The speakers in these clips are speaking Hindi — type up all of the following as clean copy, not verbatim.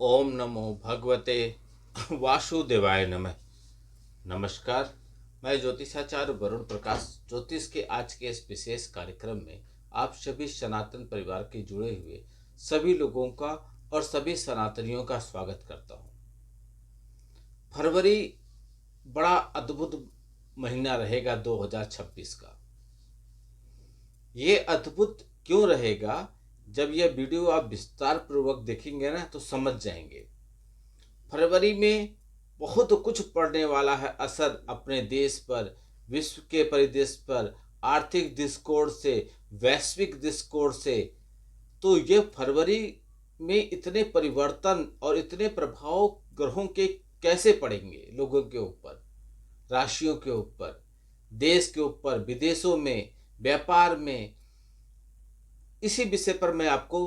ओम नमो भगवते वासुदेवाय नमः। नमस्कार, मैं ज्योतिषाचार्य वरुण प्रकाश ज्योतिष के आज के इस विशेष कार्यक्रम में आप सभी सनातन परिवार के जुड़े हुए सभी लोगों का और सभी सनातनियों का स्वागत करता हूँ। फरवरी बड़ा अद्भुत महीना रहेगा 2026 का। ये अद्भुत क्यों रहेगा? जब यह वीडियो आप विस्तार पूर्वक देखेंगे ना तो समझ जाएंगे। फरवरी में बहुत कुछ पड़ने वाला है असर अपने देश पर, विश्व के परिदृश्य पर, आर्थिक दृष्टिकोण से, वैश्विक दृष्टिकोण से। तो ये फरवरी में इतने परिवर्तन और इतने प्रभाव ग्रहों के कैसे पड़ेंगे लोगों के ऊपर, राशियों के ऊपर, देश के ऊपर, विदेशों में, व्यापार में, इसी विषय पर मैं आपको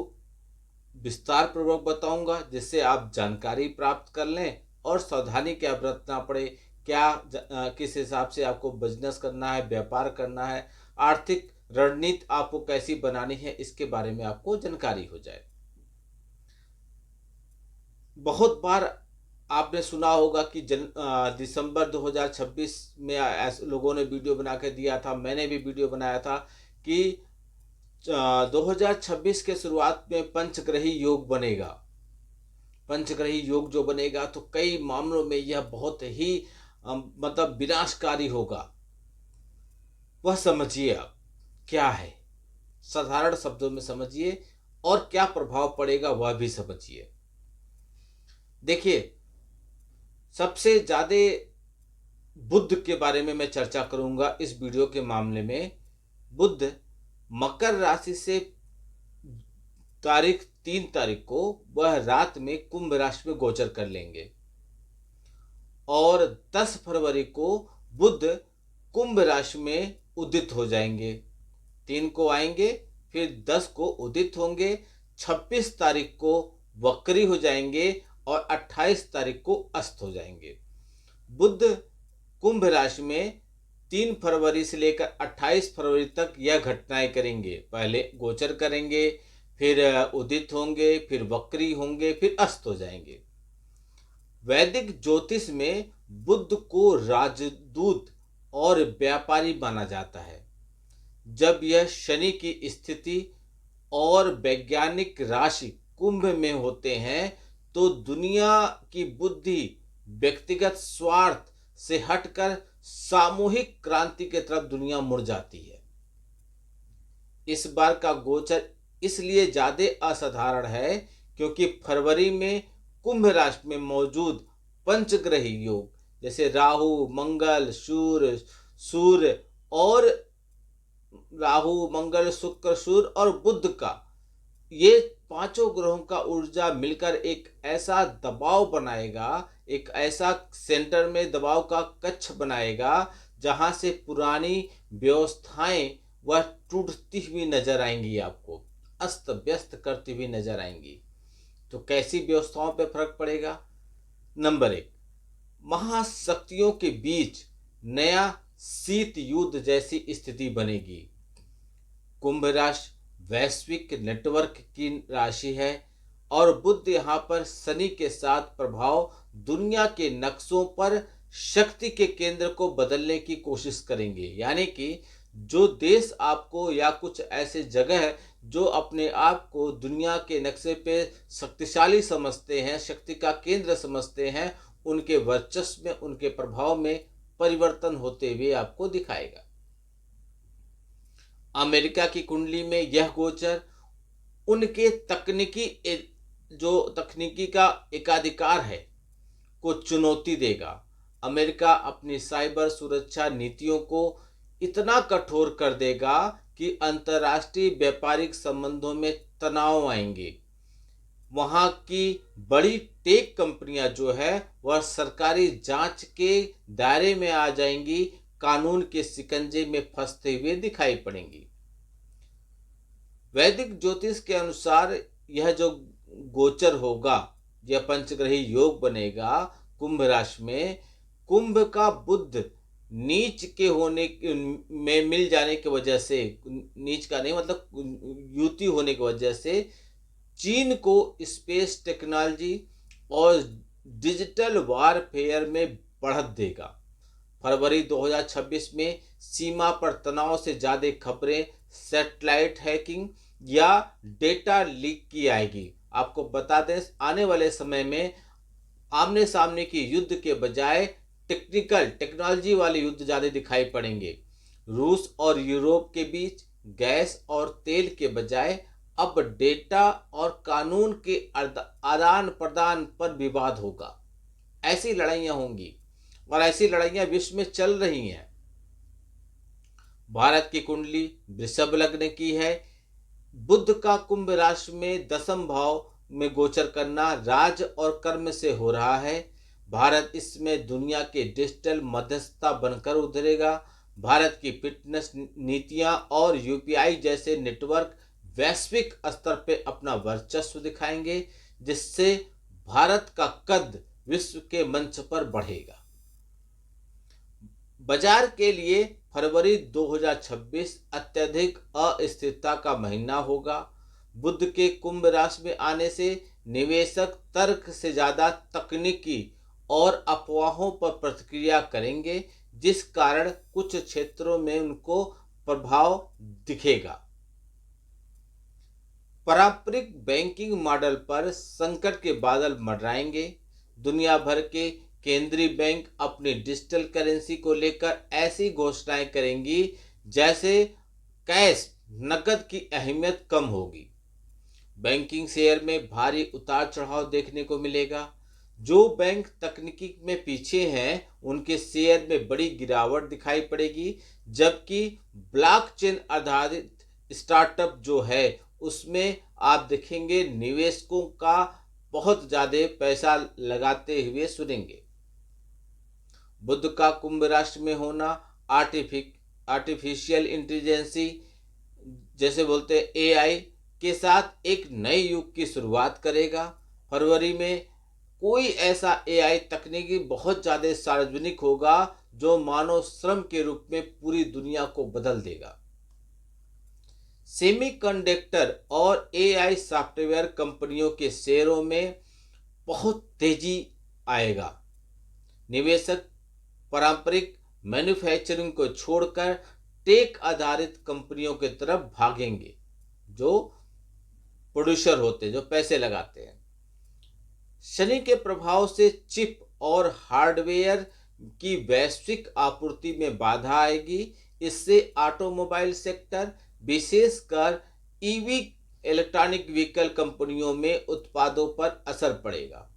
विस्तार पूर्वक बताऊंगा, जिससे आप जानकारी प्राप्त कर लें और सावधानी क्या बरतना पड़े, किस हिसाब से आपको बिजनेस करना है, व्यापार करना है, आर्थिक रणनीति आपको कैसी बनानी है, इसके बारे में आपको जानकारी हो जाए। बहुत बार आपने सुना होगा कि दिसंबर 2026 में ऐसे लोगों ने वीडियो बना के दिया था, मैंने भी वीडियो बनाया था कि 2026 के शुरुआत में पंचग्रही योग बनेगा। पंचग्रही योग जो बनेगा तो कई मामलों में यह बहुत ही मतलब विनाशकारी होगा। वह समझिए आप क्या है, साधारण शब्दों में समझिए, और क्या प्रभाव पड़ेगा वह भी समझिए। देखिए, सबसे ज्यादा बुध के बारे में मैं चर्चा करूंगा इस वीडियो के मामले में। बुध मकर राशि से तारीख 3 तारीख को वह रात में कुंभ राशि में गोचर कर लेंगे और 10 फरवरी को बुध कुंभ राशि में उदित हो जाएंगे। 3 को आएंगे, फिर 10 को उदित होंगे, 26 तारीख को वक्री हो जाएंगे और 28 तारीख को अस्त हो जाएंगे। बुध कुंभ राशि में 3 फरवरी से लेकर 28 फरवरी तक यह घटनाएं करेंगे। पहले गोचर करेंगे, फिर उदित होंगे, फिर वक्री होंगे, फिर अस्त हो जाएंगे। वैदिक ज्योतिष में बुध को राजदूत और व्यापारी माना जाता है। जब यह शनि की स्थिति और वैज्ञानिक राशि कुंभ में होते हैं तो दुनिया की बुद्धि व्यक्तिगत स्वार्थ से हटकर सामूहिक क्रांति की तरफ दुनिया मुड़ जाती है। इस बार का गोचर इसलिए ज्यादा असाधारण है क्योंकि फरवरी में कुंभ राशि में मौजूद पंचग्रही योग, जैसे राहु, मंगल, सूर्य और राहु, मंगल, शुक्र, सूर्य और बुध का, ये पांचों ग्रहों का ऊर्जा मिलकर एक ऐसा दबाव बनाएगा, एक ऐसा सेंटर में दबाव का कक्ष बनाएगा जहां से पुरानी व्यवस्थाएं वह टूटती हुई नजर आएंगी, आपको अस्त व्यस्त करती हुई नजर आएंगी। तो कैसी व्यवस्थाओं पर फर्क पड़ेगा? नंबर 1, महाशक्तियों के बीच नया शीत युद्ध जैसी स्थिति बनेगी। कुंभ राशि वैश्विक नेटवर्क की राशि है और बुध यहाँ पर शनि के साथ प्रभाव दुनिया के नक्शों पर शक्ति के केंद्र को बदलने की कोशिश करेंगे। यानी कि जो देश आपको या कुछ ऐसे जगह है जो अपने आप को दुनिया के नक्शे पे शक्तिशाली समझते हैं, शक्ति का केंद्र समझते हैं, उनके वर्चस्व में, उनके प्रभाव में परिवर्तन होते हुए आपको दिखाएगा। अमेरिका की कुंडली में यह गोचर उनके तकनीकी का एकाधिकार है को चुनौती देगा। अमेरिका अपनी साइबर सुरक्षा नीतियों को इतना कठोर कर देगा कि अंतर्राष्ट्रीय व्यापारिक संबंधों में तनाव आएंगे। वहां की बड़ी टेक कंपनियां जो है वह सरकारी जांच के दायरे में आ जाएंगी, कानून के शिकंजे में फंसते हुए दिखाई पड़ेंगी। वैदिक ज्योतिष के अनुसार यह जो गोचर होगा, यह पंचग्रही योग बनेगा कुंभ राशि में, कुंभ का बुध नीच के होने में मिल जाने की वजह से, नीच का नहीं मतलब युति होने की वजह से चीन को स्पेस टेक्नोलॉजी और डिजिटल वारफेयर में बढ़त देगा। फरवरी 2026 में सीमा पर तनाव से ज़्यादा खबरें सैटेलाइट हैकिंग या डेटा लीक की आएगी। आपको बता दें, आने वाले समय में आमने सामने की युद्ध के बजाय टेक्नोलॉजी वाले युद्ध ज़्यादा दिखाई पड़ेंगे। रूस और यूरोप के बीच गैस और तेल के बजाय अब डेटा और कानून के आदान प्रदान पर विवाद होगा। ऐसी लड़ाइयाँ होंगी और ऐसी लड़ाइयाँ विश्व में चल रही हैं। भारत की कुंडली वृषभ लग्न की है। बुध का कुंभ राशि में दसम भाव में गोचर करना राज और कर्म से हो रहा है। भारत इसमें दुनिया के डिजिटल मध्यस्थता बनकर उभरेगा। भारत की फिटनेस नीतियां और यूपीआई जैसे नेटवर्क वैश्विक स्तर पर अपना वर्चस्व दिखाएंगे, जिससे भारत का कद विश्व के मंच पर बढ़ेगा। बाजार के लिए फरवरी 2026 अत्यधिक अस्थिरता का महीना होगा। बुध के कुंभ राशि में आने से निवेशक तर्क से ज़्यादा तकनीकी और अफवाहों पर प्रतिक्रिया करेंगे, जिस कारण कुछ क्षेत्रों में उनको प्रभाव दिखेगा। पारंपरिक बैंकिंग मॉडल पर संकट के बादल मंडराएंगे। दुनिया भर के केंद्रीय बैंक अपनी डिजिटल करेंसी को लेकर ऐसी घोषणाएं करेंगी जैसे कैश नकद की अहमियत कम होगी। बैंकिंग शेयर में भारी उतार चढ़ाव देखने को मिलेगा। जो बैंक तकनीकी में पीछे हैं उनके शेयर में बड़ी गिरावट दिखाई पड़ेगी, जबकि ब्लॉकचेन आधारित स्टार्टअप जो है उसमें आप देखेंगे निवेशकों का बहुत ज़्यादा पैसा लगाते हुए सुनेंगे। बुध का कुंभ राशि में होना आर्टिफिशियल इंटेलिजेंसी जैसे बोलते हैं एआई के साथ एक नए युग की शुरुआत करेगा। फरवरी में कोई ऐसा एआई तकनीकी बहुत ज़्यादा सार्वजनिक होगा जो मानव श्रम के रूप में पूरी दुनिया को बदल देगा। सेमीकंडक्टर और एआई सॉफ्टवेयर कंपनियों के शेयरों में बहुत तेजी आएगा। निवेशक पारंपरिक मैन्युफैक्चरिंग को छोड़कर टेक आधारित कंपनियों की तरफ भागेंगे, जो प्रोड्यूसर होते हैं, जो पैसे लगाते हैं। शनि के प्रभाव से चिप और हार्डवेयर की वैश्विक आपूर्ति में बाधा आएगी। इससे ऑटोमोबाइल सेक्टर, विशेषकर ईवी इलेक्ट्रॉनिक व्हीकल कंपनियों में उत्पादों पर असर पड़ेगा।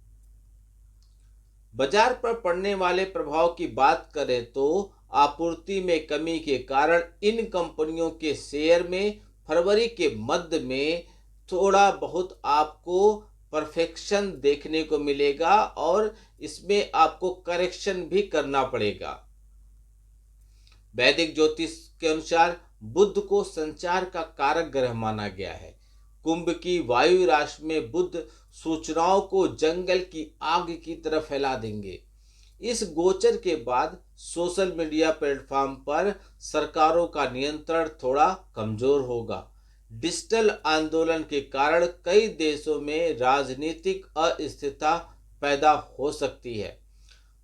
बाजार पर पड़ने वाले प्रभाव की बात करें तो आपूर्ति में कमी के कारण इन कंपनियों के शेयर में फरवरी के मध्य में थोड़ा बहुत आपको परफेक्शन देखने को मिलेगा और इसमें आपको करेक्शन भी करना पड़ेगा। वैदिक ज्योतिष के अनुसार बुध को संचार का कारक ग्रह माना गया है। कुंभ की वायु राशि में बुध सूचनाओं को जंगल की आग की तरह फैला देंगे। इस गोचर के बाद सोशल मीडिया प्लेटफॉर्म पर सरकारों का नियंत्रण थोड़ा कमजोर होगा। डिजिटल आंदोलन के कारण कई देशों में राजनीतिक अस्थिरता पैदा हो सकती है।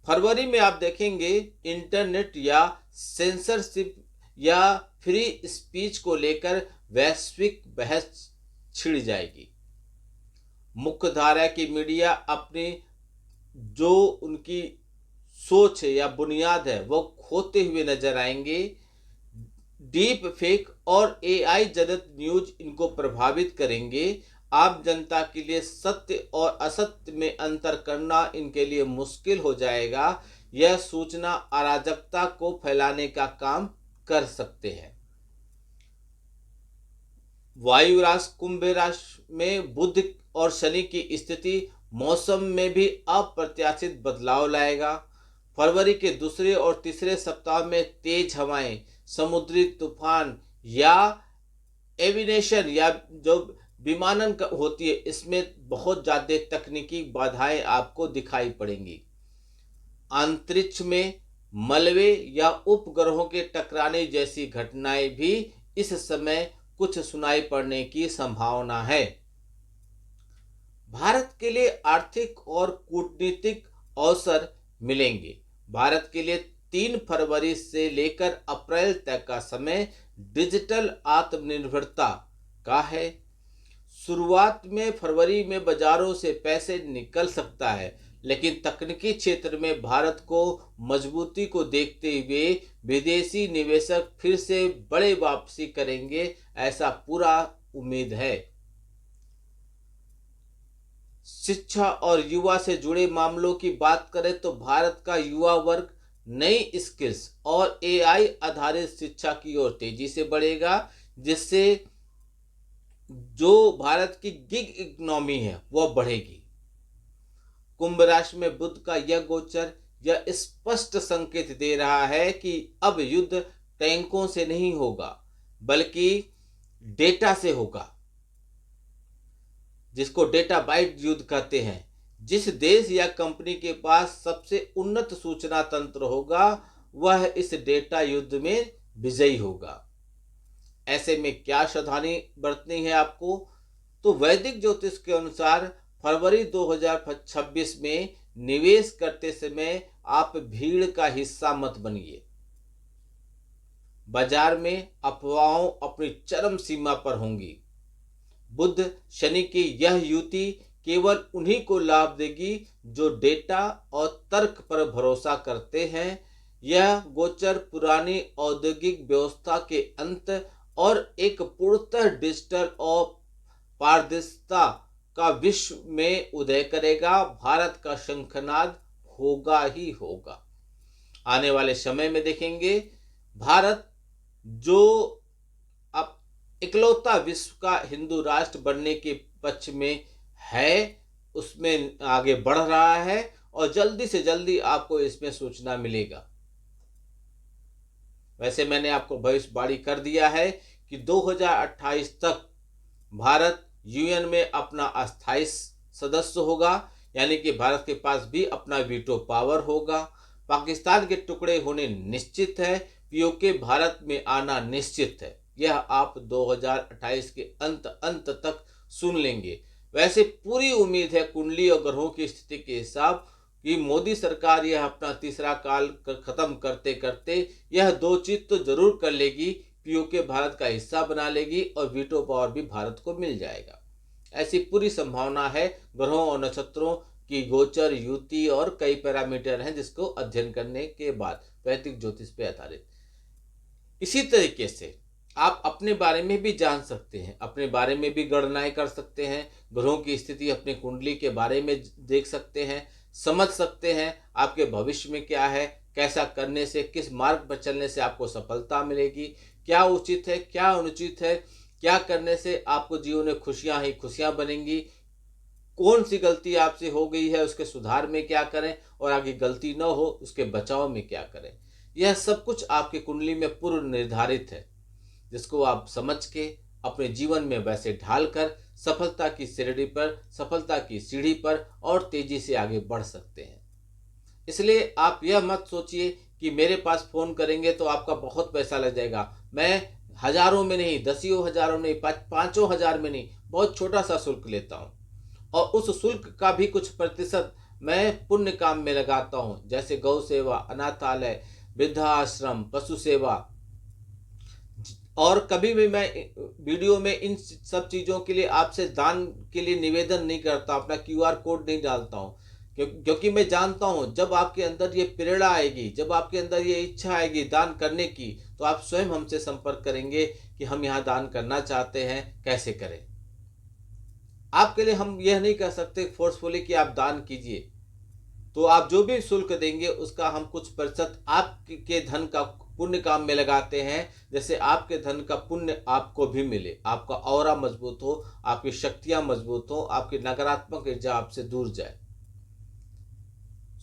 फरवरी में आप देखेंगे इंटरनेट या सेंसरशिप या फ्री स्पीच को लेकर वैश्विक बहस छिड़ जाएगी। मुख्य धारा की मीडिया अपनी जो उनकी सोच है या बुनियाद है वो खोते हुए नजर आएंगे। डीप फेक और एआई जनित न्यूज इनको प्रभावित करेंगे। आम जनता के लिए सत्य और असत्य में अंतर करना इनके लिए मुश्किल हो जाएगा। यह सूचना अराजकता को फैलाने का काम कर सकते हैं। वायु राशि कुंभ राशि में बुध और शनि की स्थिति मौसम में भी अप्रत्याशित बदलाव लाएगा। फरवरी के दूसरे और तीसरे सप्ताह में तेज हवाएं, समुद्री तूफान या एविनेशन या जो विमानन होती है इसमें बहुत ज़्यादा तकनीकी बाधाएं आपको दिखाई पड़ेंगी। अंतरिक्ष में मलबे या उपग्रहों के टकराने जैसी घटनाएं भी इस समय कुछ सुनाई पड़ने की संभावना है। भारत के लिए आर्थिक और कूटनीतिक अवसर मिलेंगे। भारत के लिए 3 फरवरी से लेकर अप्रैल तक का समय डिजिटल आत्मनिर्भरता का है। शुरुआत में फरवरी में बाजारों से पैसे निकल सकता है, लेकिन तकनीकी क्षेत्र में भारत को मजबूती को देखते हुए विदेशी निवेशक फिर से बड़े वापसी करेंगे, ऐसा पूरा उम्मीद है। शिक्षा और युवा से जुड़े मामलों की बात करें तो भारत का युवा वर्ग नई स्किल्स और एआई आधारित शिक्षा की ओर तेजी से बढ़ेगा, जिससे जो भारत की गिग इकोनॉमी है वह बढ़ेगी। कुंभ राशि में बुध का यह गोचर यह स्पष्ट संकेत दे रहा है कि अब युद्ध टैंकों से नहीं होगा, बल्कि डेटा से होगा, जिसको डेटा बाइट युद्ध कहते हैं। जिस देश या कंपनी के पास सबसे उन्नत सूचना तंत्र होगा, वह इस डेटा युद्ध में विजयी होगा। ऐसे में क्या सावधानी बरतनी है आपको? तो वैदिक ज्योतिष के अनुसार फरवरी 2026 में निवेश करते समय आप भीड़ का हिस्सा मत बनिए। बाजार में अफवाहों अपनी चरम सीमा पर होंगी। बुध शनि की यह युति केवल उन्हीं को लाभ देगी जो डेटा और तर्क पर भरोसा करते हैं। यह गोचर पुरानी औद्योगिक व्यवस्था के अंत और एक पूर्णतः डिजिटल और पारदर्शिता का विश्व में उदय करेगा। भारत का शंखनाद होगा ही होगा। आने वाले समय में देखेंगे भारत जो अब इकलौता विश्व का हिंदू राष्ट्र बनने के पक्ष में है, उसमें आगे बढ़ रहा है और जल्दी से जल्दी आपको इसमें सूचना मिलेगा। वैसे मैंने आपको भविष्यवाणी कर दिया है कि 2028 तक भारत यूएन में अपना अस्थायी सदस्य होगा, यानी कि भारत के पास भी अपना वीटो पावर होगा। पाकिस्तान के टुकड़े होने निश्चित है, पीओके भारत में आना निश्चित है। यह आप 2028 के अंत तक सुन लेंगे। वैसे पूरी उम्मीद है कुंडली और ग्रहों की स्थिति के हिसाब कि मोदी सरकार यह अपना तीसरा काल खत्म करते करते यह 2 चीज तो जरूर कर लेगी, पीओके भारत का हिस्सा बना लेगी और वीटो पावर भी भारत को मिल जाएगा। ऐसी पूरी संभावना है। ग्रहों और नक्षत्रों की गोचर युति और कई पैरामीटर हैं जिसको अध्ययन करने के बाद वैदिक ज्योतिष पे आधारित। इसी तरीके से आप अपने बारे में भी जान सकते हैं, अपने बारे में भी गणनाएं कर सकते हैं, ग्रहों की स्थिति अपने कुंडली के बारे में देख सकते हैं, समझ सकते हैं आपके भविष्य में क्या है, कैसा करने से, किस मार्ग पर चलने से आपको सफलता मिलेगी, क्या उचित है, क्या अनुचित है, क्या करने से आपको जीवन में खुशियां ही खुशियां बनेंगी, कौन सी गलती आपसे हो गई है उसके सुधार में क्या करें और आगे गलती न हो उसके बचाव में क्या करें। यह सब कुछ आपकी कुंडली में पूर्व निर्धारित है, जिसको आप समझ के अपने जीवन में वैसे ढालकर सफलता की सीढ़ी पर और तेजी से आगे बढ़ सकते हैं। इसलिए आप यह मत सोचिए कि मेरे पास फोन करेंगे तो आपका बहुत पैसा लग जाएगा। मैं हजारों में नहीं, दसियों हजारों नहीं, 5-5 हजार में नहीं, बहुत छोटा सा शुल्क लेता हूँ और उस शुल्क का भी कुछ प्रतिशत मैं पुण्य काम में लगाता हूँ, जैसे गौ सेवा, अनाथालय, वृद्धाश्रम, पशु सेवा। और कभी भी मैं वीडियो में इन सब चीज़ों के लिए आपसे दान के लिए निवेदन नहीं करता, अपना क्यूआर कोड नहीं डालता हूँ, क्योंकि मैं जानता हूँ जब आपके अंदर ये प्रेरणा आएगी, जब आपके अंदर ये इच्छा आएगी दान करने की, तो आप स्वयं हमसे संपर्क करेंगे कि हम यहाँ दान करना चाहते हैं, कैसे करें। आपके लिए हम यह नहीं कह सकते फोर्सफुली कि आप दान कीजिए, तो आप जो भी शुल्क देंगे उसका हम कुछ प्रतिशत आपके धन का पुण्य काम में लगाते हैं, जैसे आपके धन का पुण्य आपको भी मिले, आपका ऑरा मजबूत हो, आपकी शक्तियां मजबूत हो, आपकी नकारात्मक ऊर्जा आपसे दूर जाए।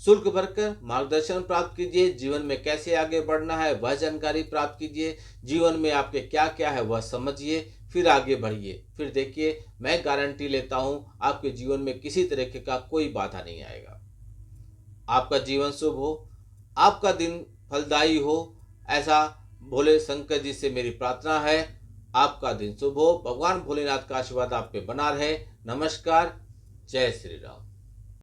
शुल्क भरकर मार्गदर्शन प्राप्त कीजिए, जीवन में कैसे आगे बढ़ना है वह जानकारी प्राप्त कीजिए, जीवन में आपके क्या क्या है वह समझिए, फिर आगे बढ़िए। फिर देखिए, मैं गारंटी लेता हूं आपके जीवन में किसी तरीके का कोई बाधा नहीं आएगा। आपका जीवन शुभ हो, आपका दिन फलदायी हो, ऐसा भोले शंकर जी से मेरी प्रार्थना है। आपका दिन शुभ हो, भगवान भोलेनाथ का आशीर्वाद आप पे बना रहे। नमस्कार, जय श्री राम।